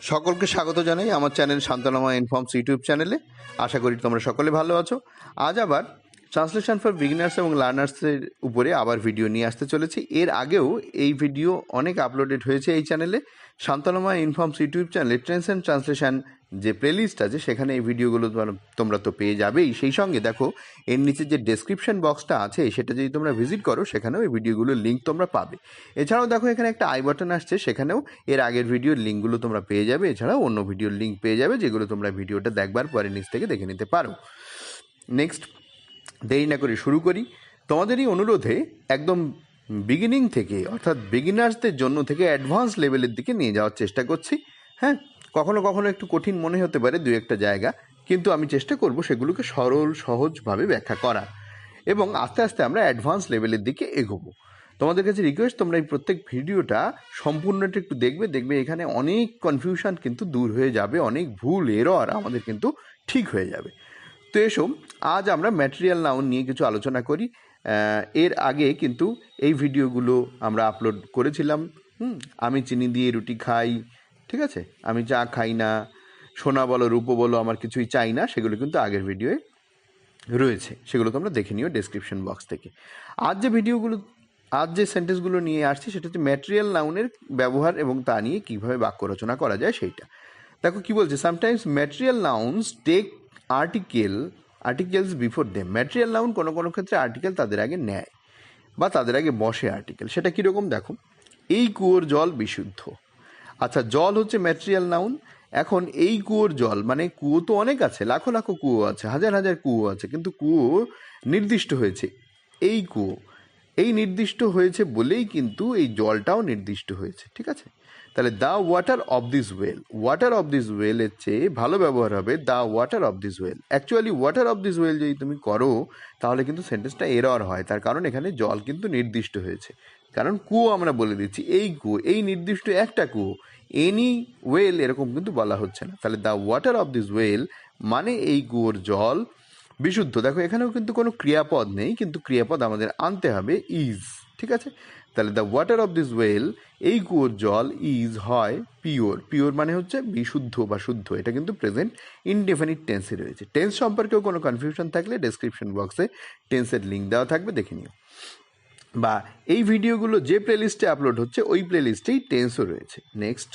সকলকে স্বাগত জানাই আমার চ্যানেল শান্তনামা ইনফর্মস ইউটিউব চ্যানেলে। আশা করি তোমরা সকলে ভালো আছো। আজ আবার ট্রান্সলেশন ফর বিগিনার্স এবং লার্নার্সের উপরে আবার ভিডিও নিয়ে আসতে চলেছি। এর আগেও এই ভিডিও অনেক আপলোডেড হয়েছে এই চ্যানেলে, শান্তনামা ইনফর্মস ইউটিউব চ্যানেলে ট্রান্সলেশন ট্রান্সলেশন যে প্লেলিস্ট আছে সেখানে এই ভিডিওগুলো তোমরা তো পেয়ে যাবেই। সেই সঙ্গে দেখো এর নিচে যে ডেসক্রিপশন বক্সটা আছে সেটা যদি তোমরা ভিজিট করো সেখানেও এই ভিডিওগুলোর লিঙ্ক তোমরা পাবে। এছাড়াও দেখো এখানে একটা আই বাটন আসছে, সেখানেও এর আগের ভিডিওর লিঙ্কগুলো তোমরা পেয়ে যাবে। এছাড়াও অন্য ভিডিওর লিঙ্ক পেয়ে যাবে যেগুলো তোমরা ভিডিওটা দেখবার পরে নিচ থেকে দেখে নিতে পারো। নেক্সট, দেরি না করে শুরু করি। তোমাদেরই অনুরোধে একদম বিগিনিং থেকে অর্থাৎ বিগিনার্সদের জন্য থেকে অ্যাডভান্স লেভেলের দিকে নিয়ে যাওয়ার চেষ্টা করছি। হ্যাঁ, কখনো কখনো একটু কঠিন মনে হতে পারে দু একটা জায়গা, কিন্তু আমি চেষ্টা করব সেগুলোকে সরল সহজভাবে ব্যাখ্যা করার, এবং আস্তে আস্তে আমরা অ্যাডভান্স লেভেলের দিকে এগোবো। তোমাদের কাছে রিকোয়েস্ট, তোমরা এই প্রত্যেক ভিডিওটা সম্পূর্ণটা একটু দেখবে এখানে অনেক কনফিউশন কিন্তু দূর হয়ে যাবে, অনেক ভুল এরর আমাদের কিন্তু ঠিক হয়ে যাবে। তো এসো আজ আমরা ম্যাটেরিয়াল নাউন নিয়ে কিছু আলোচনা করি। এর আগে কিন্তু এই ভিডিওগুলো আমরা আপলোড করেছিলাম। আমি চিনি দিয়ে রুটি খাই, ঠিক আছে, আমি চা খাই না, সোনা বলো রূপো বলো আমার কিছুই চাই না, সেগুলো কিন্তু আগের ভিডিওয়ে রয়েছে, সেগুলো তোমরা দেখে নিও ডেসক্রিপশন বক্স থেকে। আজ যে সেন্টেন্সগুলো নিয়ে আসছি সেটা হচ্ছে ম্যাটেরিয়াল নাউনের ব্যবহার এবং তা নিয়ে কীভাবে বাক্য রচনা করা যায় সেইটা। দেখো কি বলছে, sometimes material nouns take articles before them. Material noun কোনো কোনো ক্ষেত্রে আর্টিকেল তাদের আগে নেয় বা তাদের আগে বসে আর্টিকেল। সেটা কীরকম দেখো, এই কুয়োর জল বিশুদ্ধ। আচ্ছা, জল হচ্ছে ম্যাটেরিয়াল নাউন। এখন এই কুয়োর জল, মানে কুয়ো তো অনেক আছে, লাখো লাখো কুয়ো আছে, হাজার হাজার কুয়ো আছে, কিন্তু কুয়ো নির্দিষ্ট হয়েছে, এই কুয়ো এই নির্দিষ্ট হয়েছে বলেই কিন্তু এই জলটাও নির্দিষ্ট হয়েছে, ঠিক আছে। তাহলে the water of this well, water of this ওয়েলের চেয়ে ভালো ব্যবহার হবে the water of this well. Actually water of this well যদি তুমি করো তাহলে কিন্তু সেন্টেন্সটা এরর হয়, তার কারণ এখানে জল কিন্তু নির্দিষ্ট হয়েছে, কারণ কুয়ো আমরা বলে দিচ্ছি, এই কুয়ো, এই নির্দিষ্ট একটা কুয়ো, এনি ওয়েল এরকম কিন্তু বলা হচ্ছে না। তাহলে the water of this well মানে এই কুয়োর জল বিশুদ্ধ। দেখো এখানেও কিন্তু কোনো ক্রিয়াপদ নেই, কিন্তু ক্রিয়াপদ আমাদের আনতে হবে ইজ, ঠিক আছে। তাহলে the water of this well, এই কুয়োর জল ইজ হয় পিওর। পিওর মানে হচ্ছে বিশুদ্ধ বা শুদ্ধ। এটা কিন্তু প্রেজেন্ট ইনডেফিনিট টেন্সে রয়েছে। টেন্স সম্পর্কেও কোনো কনফিউশন থাকলে ডেসক্রিপশন বক্সে টেন্সের লিঙ্ক দেওয়া থাকবে, দেখে নিও। বা এই ভিডিওগুলো যে প্লেলিস্টে আপলোড হচ্ছে ওই প্লেলিস্টেই টেন্সও রয়েছে। নেক্সট,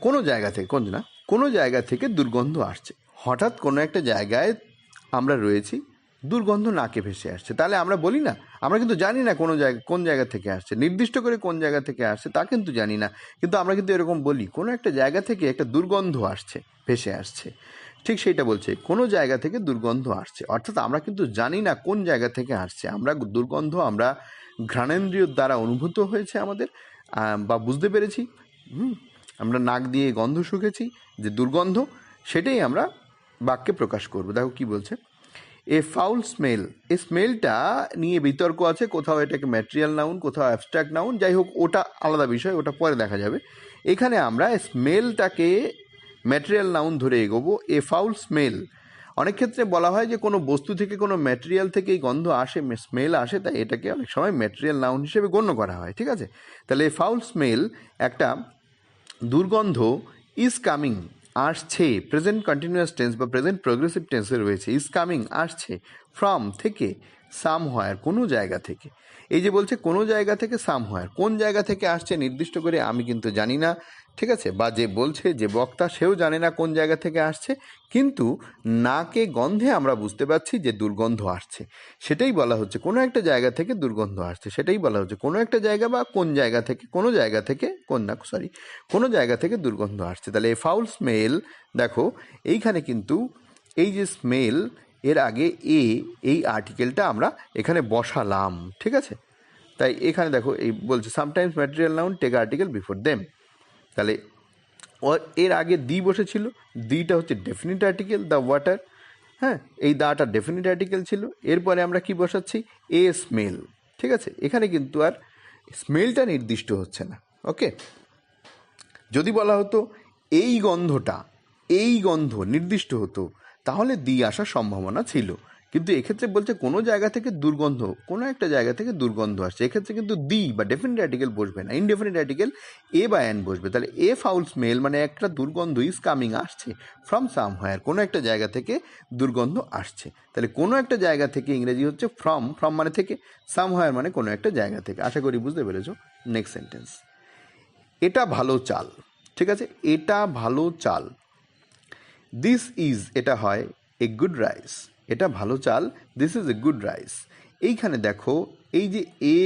কোনো জায়গা থেকে দুর্গন্ধ আসছে। হঠাৎ কোনো একটা জায়গায় আমরা রয়েছি, দুর্গন্ধ নাকে ভেসে আসছে, তাহলে আমরা বলি না, আমরা কিন্তু জানি না কোন জায়গা থেকে আসছে, নির্দিষ্ট করে কোন জায়গা থেকে আসছে তা কিন্তু জানি না, কিন্তু আমরা কিন্তু এরকম বলি কোনো একটা জায়গা থেকে একটা দুর্গন্ধ আসছে, ভেসে আসছে। ঠিক সেইটা বলছে, কোনো জায়গা থেকে দুর্গন্ধ আসছে, অর্থাৎ আমরা কিন্তু জানি না কোন জায়গা থেকে আসছে। আমরা দুর্গন্ধ আমরা ঘ্রাণেন্দ্রিয়র দ্বারা অনুভূত হয়েছে আমাদের, বা বুঝতে পেরেছি, আমরা নাক দিয়ে গন্ধ শুকেছি যে দুর্গন্ধ, সেটাই আমরা বাক্যে প্রকাশ করব। দেখো কি বলছে, এ ফাউল স্মেল। এই স্মেলটা নিয়ে বিতর্ক আছে, কোথাও এটাকে ম্যাটেরিয়াল নাউন, কোথাও অ্যাবস্ট্রাক্ট নাউন, যাই হোক ওটা আলাদা বিষয়, ওটা পরে দেখা যাবে। এখানে আমরা স্মেলটাকে ম্যাটেরিয়াল নাউন ধরে এগোবো। এ ফাউল স্মেল, অনেক ক্ষেত্রে বলা হয় যে কোনো বস্তু থেকে কোনো ম্যাটেরিয়াল থেকে এই গন্ধ আসে, স্মেল আসে, তাই এটাকে অনেক সময় ম্যাটেরিয়াল নাউন হিসেবে গণ্য করা হয়, ঠিক আছে। তাহলে এ ফাউল স্মেল একটা দুর্গন্ধ, ইজ কামিং আসছে, প্রেজেন্ট কন্টিনিউয়াস টেন্স বা প্রেজেন্ট প্রোগ্রেসিভ টেন্সে রয়েছে, ইজ কামিং আসছে, ফ্রম থেকে, সাম হোয়ার কোনো জায়গা থেকে। এই যে বলছে কোনো জায়গা থেকে, সাম হোয়ার কোন জায়গা থেকে আসছে নির্দিষ্ট করে আমি কিন্তু জানি না, ঠিক আছে, বা যে বলছে যে বক্তা সেও জানে না কোন জায়গা থেকে আসছে, কিন্তু নাকে গন্ধে আমরা বুঝতে পারছি যে দুর্গন্ধ আসছে, সেটাই বলা হচ্ছে কোনো একটা জায়গা থেকে দুর্গন্ধ আসছে, সেটাই বলা হচ্ছে কোনো একটা জায়গা বা কোন জায়গা থেকে, কোনো জায়গা থেকে দুর্গন্ধ আসছে। তাহলে এ ফাউল স্মেল, দেখো এইখানে কিন্তু এই যে স্মেল এর আগে এই আর্টিকেলটা আমরা এখানে বসালাম, ঠিক আছে। তাই এখানে দেখো এই বলছে sometimes material noun take article before them. তাহলে এর আগে দি বসেছিল, দিটা হচ্ছে ডেফিনিট আর্টিকেল, দ্য ওয়াটার, হ্যাঁ, এই দাটা ডেফিনিট আর্টিকেল ছিল। এরপরে আমরা কি বসাচ্ছি, এ স্মেল, ঠিক আছে। এখানে কিন্তু আর স্মেলটা নির্দিষ্ট হচ্ছে না, ওকে। যদি বলা হতো এই গন্ধ নির্দিষ্ট হতো তাহলে দি আসার সম্ভাবনা ছিল, কিন্তু এক্ষেত্রে বলছে কোনো জায়গা থেকে দুর্গন্ধ, কোনো একটা জায়গা থেকে দুর্গন্ধ আসছে। এক্ষেত্রে কিন্তু দি বা ডেফিনিট আর্টিকেল বসবে না, ইনডেফিনিট আর্টিকেল এ বা অ্যান বসবে। তাহলে এ ফাউল স্মেল মানে একটা দুর্গন্ধ ইজ কামিং আসছে ফ্রম সামহোয়ার, কোনো একটা জায়গা থেকে দুর্গন্ধ আসছে। তাহলে কোনো একটা জায়গা থেকে ইংরেজি হচ্ছে ফ্রম, ফ্রম মানে থেকে, সামহোয়ার মানে কোনো একটা জায়গা থেকে। আশা করি বুঝতে পেরেছো। নেক্সট সেন্টেন্স, এটা ভালো চাল। ঠিক আছে, এটা ভালো চাল। দিস ইজ, এটা হয় এ গুড রাইস। এটা ভালো চাল, this is a good rice. এইখানে দেখো এই যে এ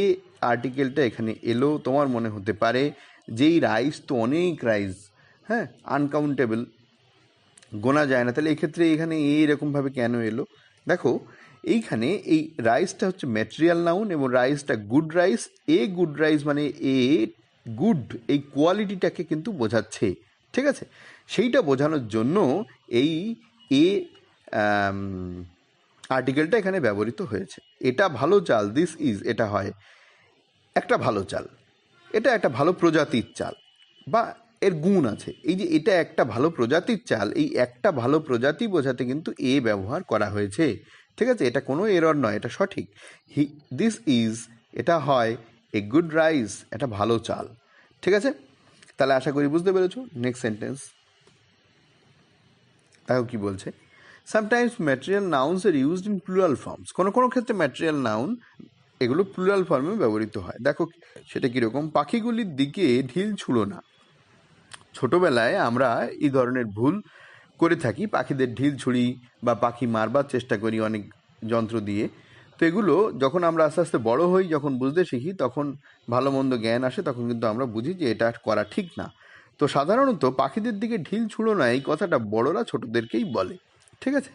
আর্টিকেলটা এখানে এলো, তোমার মনে হতে পারে যে এই রাইস তো অনেক রাইস, হ্যাঁ, আনকাউন্টেবল, গোনা যায় না। তাহলে এক্ষেত্রে এখানে এরকমভাবে কেন এলো? দেখো এইখানে এই রাইসটা হচ্ছে ম্যাটেরিয়াল নাউন এবং রাইসটা good rice. A good rice মানে এ গুড, এই কোয়ালিটিটাকে কিন্তু বোঝাচ্ছে। ঠিক আছে, সেইটা বোঝানোর জন্য এই এ আর্টিকেলটা এখানে ব্যবহৃত হয়েছে। এটা ভালো চাল, দিস ইজ, এটা হয় একটা ভালো চাল, এটা একটা ভালো প্রজাতির চাল বা এর গুণ আছে। এই যে এটা একটা ভালো প্রজাতির চাল, এই একটা ভালো প্রজাতি বোঝাতে কিন্তু এ ব্যবহার করা হয়েছে। ঠিক আছে, এটা কোনো এরর নয়, এটা সঠিক। দিস ইজ, এটা হয় এ গুড রাইস, এটা ভালো চাল। ঠিক আছে, তাহলে আশা করি বুঝতে পেরেছো। নেক্সট সেন্টেন্স দেখো কি বলছে, sometimes material nouns are used in plural forms. কোনো কোনো ক্ষেত্রে ম্যাটেরিয়াল নাউন এগুলো প্লুরাল ফর্মে ব্যবহৃত হয়। দেখো সেটা কীরকম, পাখিগুলির দিকে ঢিল ছুঁড়ো না। ছোটোবেলায় আমরা এই ধরনের ভুল করে থাকি, পাখিদের ঢিল ছুঁড়ি বা পাখি মারবার চেষ্টা করি অনেক যন্ত্র দিয়ে। তো এগুলো যখন আমরা আস্তে আস্তে বড় হই, যখন বুঝতে শিখি, তখন ভালো মন্দ জ্ঞান আসে, তখন কিন্তু আমরা বুঝি যে এটা করা ঠিক না। তো সাধারণত পাখিদের দিকে ঢিল ছুঁড়ো না এই কথাটা বড়রা ছোটদেরকেই বলে। ঠিক আছে,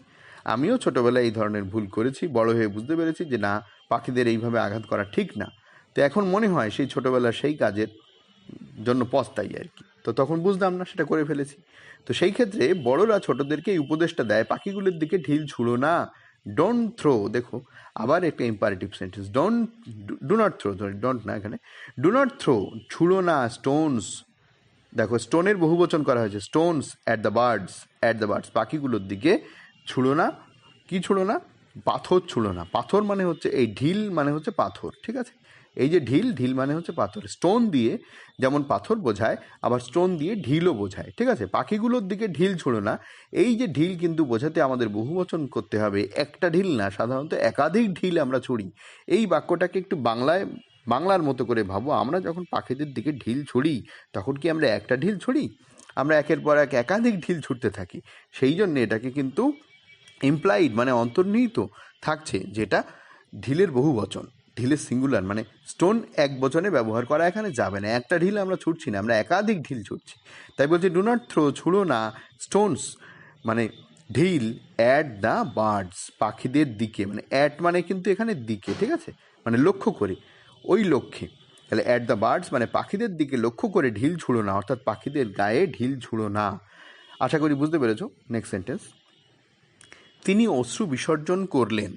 আমিও ছোটোবেলায় এই ধরনের ভুল করেছি, বড় হয়ে বুঝতে পেরেছি যে না, পাখিদের এইভাবে আঘাত করা ঠিক না। তো এখন মনে হয় সেই ছোটোবেলার সেই কাজের জন্য পস্তাই আর কি। তো তখন বুঝতাম না, সেটা করে ফেলেছি। তো সেই ক্ষেত্রে বড়রা ছোটদেরকে এই উপদেশটা দেয়, পাখিগুলোর দিকে ঢিল ছুঁড়ো না, ডোন্ট থ্রো। দেখো আবার একটা imperative sentence, do not throw, sorry don't না, এখানে ডু নট থ্রো, ছুঁড়ো না স্টোনস। দেখো স্টোনের বহুবচন করা হয়েছে, Stones at the birds, at the birds, পাখিগুলোর দিকে ছুঁড়ো না। কি ছুঁড়ো না? পাথর ছুঁড়ো না। পাথর মানে হচ্ছে এই ঢিল মানে হচ্ছে পাথর। ঠিক আছে, এই যে ঢিল, ঢিল মানে হচ্ছে পাথর। স্টোন দিয়ে যেমন পাথর বোঝায়, আবার স্টোন দিয়ে ঢিলও বোঝায়। ঠিক আছে, পাখিগুলোর দিকে ঢিল ছুঁড়ো না, এই যে ঢিল কিন্তু বোঝাতে আমাদের বহুবচন করতে হবে, একটা ঢিল না, সাধারণত একাধিক ঢিল আমরা ছুঁড়ি। এই বাক্যটাকে একটু বাংলার মতো করে ভাবো, আমরা যখন পাখিদের দিকে ঢিল ছুঁড়ি তখন কি আমরা একটা ঢিল ছুঁড়ি? আমরা একের পর এক একাধিক ঢিল ছুঁড়তে থাকি। সেই জন্য এটাকে কিন্তু ইমপ্লাইড মানে অন্তর্নিহিত থাকছে, যেটা ঢিলের বহুবচন, ঢিলের সিঙ্গুলার মানে স্টোন এক বচনে ব্যবহার করা এখানে যাবে না। একটা ঢিল আমরা ছুটছি না, আমরা একাধিক ঢিল ছুটছি। তাই বলছে ডু নট থ্রো, ছুঁড়ো না, স্টোনস মানে ঢিল, অ্যাট দ্য বার্ডস, পাখিদের দিকে, মানে অ্যাট মানে কিন্তু এখানে দিকে। ঠিক আছে, মানে লক্ষ্য করে, ওই লক্ষ্যে। তাহলে অ্যাট দ্য বার্ডস মানে পাখিদের দিকে লক্ষ্য করে ঢিল ছুঁড়ো না, অর্থাৎ পাখিদের গায়ে ঢিল ছুঁড়ো না। আশা করি বুঝতে পেরেছো। নেক্সট সেন্টেন্স, তিনি অশ্রু বিসর্জন করলেন।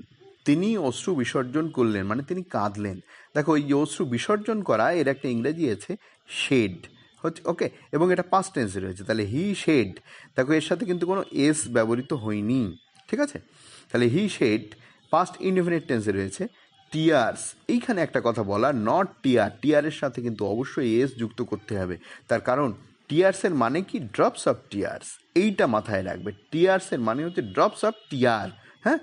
তিনি অশ্রু বিসর্জন করলেন মানে তিনি কাঁদলেন। দেখো এই যে অশ্রু বিসর্জন করা, এর একটা ইংরেজি আছে শেড হচ্ছে, ওকে, এবং এটা পাস্ট টেন্সে রয়েছে। তাহলে হি শেড, দেখো এর সাথে কিন্তু কোনো এস ব্যবহৃত হয়নি। ঠিক আছে, তাহলে হি শেড পাস্ট ইনডেফিনিট টেন্সে রয়েছে। টিয়ার্স, এইখানে একটা কথা বলা, নট টিয়ার, টিয়ারের সাথে কিন্তু অবশ্যই এস যুক্ত করতে হবে। তার কারণ টিয়ার্সের মানে কি? ড্রপস অফ টিয়ার্স, এইটা মাথায় রাখবে। টিয়ার্সের মানে হচ্ছে ড্রপস অফ টিয়ার। হ্যাঁ,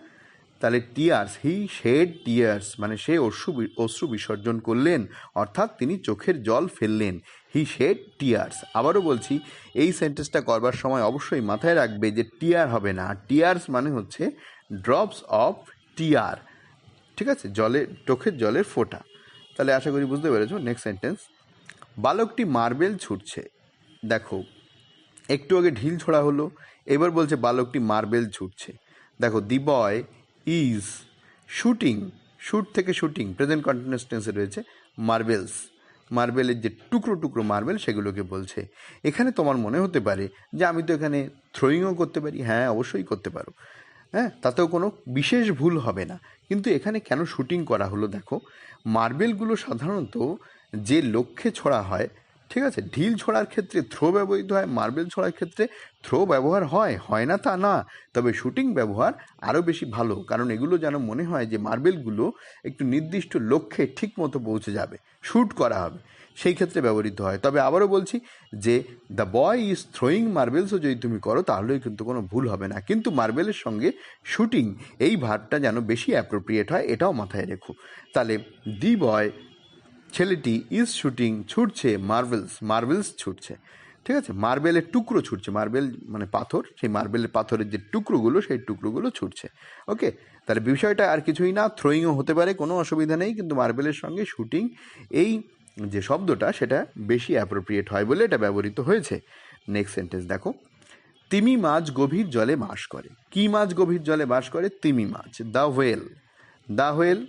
তাহলে টিয়ার্স, হি শেড টিয়ার্স মানে সে অশ্রু বিসর্জন করলেন, অর্থাৎ তিনি চোখের জল ফেললেন। হি শেড টিয়ার্স। আবারও বলছি, এই সেন্টেন্সটা করবার সময় অবশ্যই মাথায় রাখবে যে টিয়ার হবে না, টিয়ার্স মানে হচ্ছে ড্রপস অফ টিয়ার। ঠিক আছে, চোখের জলের ফোঁটা। তাহলে আশা করি বুঝতে পেরেছো। নেক্সট সেন্টেন্স, বালকটি মার্বেল ছুটছে। দেখো একটু আগে ঢিল ছোড়া হলো, এবার বলছে বালকটি মার্বেল ছুটছে। দেখো দি বয় ইজ শুটিং, শুট থেকে শুটিং, প্রেজেন্ট কন্টিনিউয়াস টেন্সে রয়েছে মার্বেলস, মার্বেলের যে টুকরো টুকরো মার্বেল সেগুলোকে বলছে। এখানে তোমার মনে হতে পারে যে আমি তো এখানে থ্রোয়িংও করতে পারি। হ্যাঁ, অবশ্যই করতে পারো, হ্যাঁ, তাতেও কোনো বিশেষ ভুল হবে না। কিন্তু এখানে কেন শুটিং করা হলো? দেখো মার্বেলগুলো সাধারণত যে লক্ষ্যে ছোড়া হয় ঠিক আছে, ঢিল ছোড়ার ক্ষেত্রে থ্রো ব্যবহৃত হয়, মার্বেল ছোড়ার ক্ষেত্রে থ্রো ব্যবহার হয় না তা না, তবে শুটিং ব্যবহার আরও বেশি ভালো, কারণ এগুলো যেন মনে হয় যে মার্বেলগুলো একটু নির্দিষ্ট লক্ষ্যে ঠিক মতো পৌঁছে যাবে, শ্যুট করা হবে, সেই ক্ষেত্রে ব্যবহৃত হয়। তবে আবারও বলছি যে দ্য বয় ইজ থ্রোয়িং মার্বেলসও যদি তুমি করো তাহলেই কিন্তু কোনো ভুল হবে না, কিন্তু মার্বেলের সঙ্গে শুটিং এই ভার্বটা যেন বেশি অ্যাপ্রোপ্রিয়েট হয়, এটাও মাথায় রেখো। তাহলে দি বয়, ছেলেটি, ইজ শুটিং, ছুটছে, মার্বেলস ছুটছে। ঠিক আছে, মার্বেলের টুকরো ছুটছে, মার্বেল মানে পাথর, সেই মার্বেলের পাথরের যে টুকরোগুলো সেই টুকরোগুলো ছুটছে। ওকে, তাহলে বিষয়টা আর কিছুই না, থ্রোয়িংও হতে পারে, কোনো অসুবিধা নেই, কিন্তু মার্বেলের সঙ্গে শুটিং এই যে শব্দটা সেটা বেশি অ্যাপ্রোপ্রিয়েট হয় বলে এটা ব্যবহৃত হয়েছে। নেক্সট সেন্টেন্স দেখো, তিমি মাছ গভীর জলে বাস করে। কি মাছ গভীর জলে বাস করে? তিমি মাছ। দ্য হোয়েল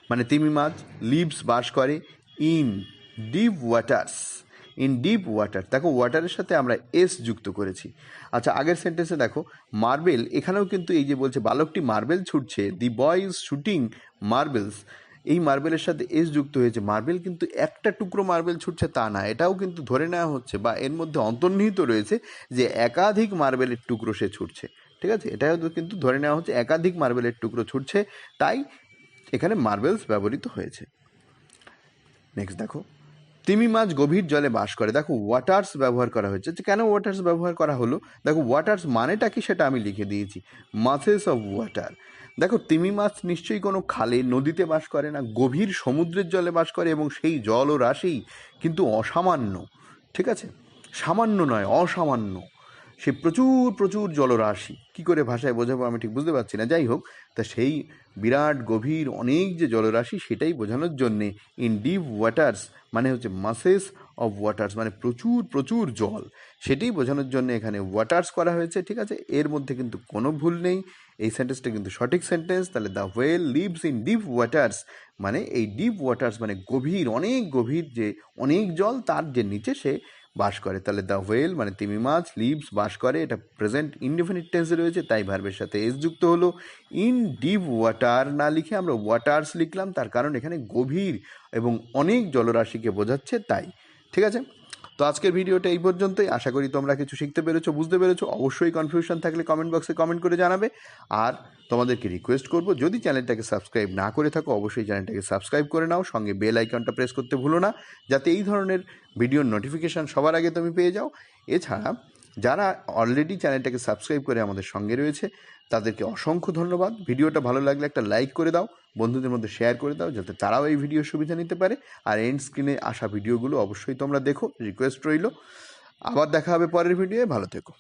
মানে তিমি মাছ লিভস বাস করে ইন ডিপ ওয়াটার। দেখো ওয়াটারের সাথে আমরা এস যুক্ত করেছি। আচ্ছা, আগের সেন্টেন্সে দেখো মার্বেল, এখানেও কিন্তু এই যে বলছে বালকটি মার্বেল ছুটছে, দি বয় ইজ শুটিং মার্বেলস, এই মার্বেলের সাথে এস যুক্ত হয়েছে। মার্বেল কিন্তু একটা টুকরো মার্বেল ছুটছে তা না, এটাও কিন্তু ধরে নেওয়া হচ্ছে বা এর মধ্যে অন্তর্নিহিত রয়েছে যে একাধিক মার্বেলের টুকরো সে ছুটছে। ঠিক আছে, এটাও কিন্তু ধরে নেওয়া হচ্ছে একাধিক মার্বেলের টুকরো ছুটছে, তাই এখানে মার্বেলস ব্যবহৃত হয়েছে। নেক্সট দেখো, তিমি মাছ গভীর জলে বাস করে। দেখো ওয়াটার্স ব্যবহার করা হয়েছে। কেন ওয়াটার্স ব্যবহার করা হলো? দেখো ওয়াটার্স মানেটা কি সেটা আমি লিখে দিয়েছি, মাসেস অফ ওয়াটার। দেখো তিমি মাছ নিশ্চয়ই কোনো খালে, নদীতে বাস করে না, গভীর সমুদ্রের জলে বাস করে, এবং সেই জল ও রাশি কিন্তু অসামান্য। ঠিক আছে, সামান্য নয়, অসামান্য, সে প্রচুর জলরাশি। কি করে ভাষায় বোঝাবো আমি ঠিক বুঝতে পারছি না, যাই হোক, তা সেই বিরাট গভীর অনেক যে জলরাশি সেটাই বোঝানোর জন্যে ইন ডিপ ওয়াটার্স মানে হচ্ছে মাসেস অফ ওয়াটার্স মানে প্রচুর জল, সেটাই বোঝানোর জন্য এখানে ওয়াটার্স করা হয়েছে। ঠিক আছে, এর মধ্যে কিন্তু কোনো ভুল নেই, এই সেন্টেন্সটা কিন্তু সঠিক সেন্টেন্স। তাহলে the whale lives in deep waters মানে এই ডিপ ওয়াটার্স মানে গভীর, অনেক গভীর, যে অনেক জল তার যে নিচে সে বাস করে। তাহলে দ্য হোয়েল মানে তিমি মাছ, লিভস বাস করে, এটা প্রেজেন্ট ইনডেফিনিট টেন্সে রয়েছে, তাই ভার্বের সাথে এস যুক্ত হলো। ইন ডিপ ওয়াটার না লিখে আমরা ওয়াটার্স লিখলাম, তার কারণ এখানে গভীর এবং অনেক জলরাশিকে বোঝাচ্ছে, তাই। ঠিক আছে, তো আজকের ভিডিওটা এই পর্যন্তই। আশা করি তোমরা কিছু শিখতে পেরেছো, বুঝতে পেরেছো। অবশ্যই কনফিউশন থাকলে কমেন্ট বক্সে কমেন্ট করে জানাবে। আর তোমাদেরকে রিকোয়েস্ট করব, যদি চ্যানেলটাকে সাবস্ক্রাইব না করে থাকো অবশ্যই চ্যানেলটাকে সাবস্ক্রাইব করে নাও, সঙ্গে বেল আইকনটা প্রেস করতে ভুলো না, যাতে এই ধরনের ভিডিওর নোটিফিকেশান সবার আগে তুমি পেয়ে যাও। এছাড়া যারা অলরেডি চ্যানেলটাকে সাবস্ক্রাইব করে আমাদের সঙ্গে রয়েছে তাদেরকে অসংখ্য ধন্যবাদ। ভিডিওটা ভালো লাগলে একটা লাইক করে দাও, বন্ধুদের মধ্যে শেয়ার করে দাও, যাতে তারাও এই ভিডিওর সুবিধা নিতে পারে। আর এন্ড স্ক্রিনে আসা ভিডিওগুলো অবশ্যই তোমরা দেখো, রিকোয়েস্ট রইল। আবার দেখা হবে পরের ভিডিওয়ে, ভালো থেকো।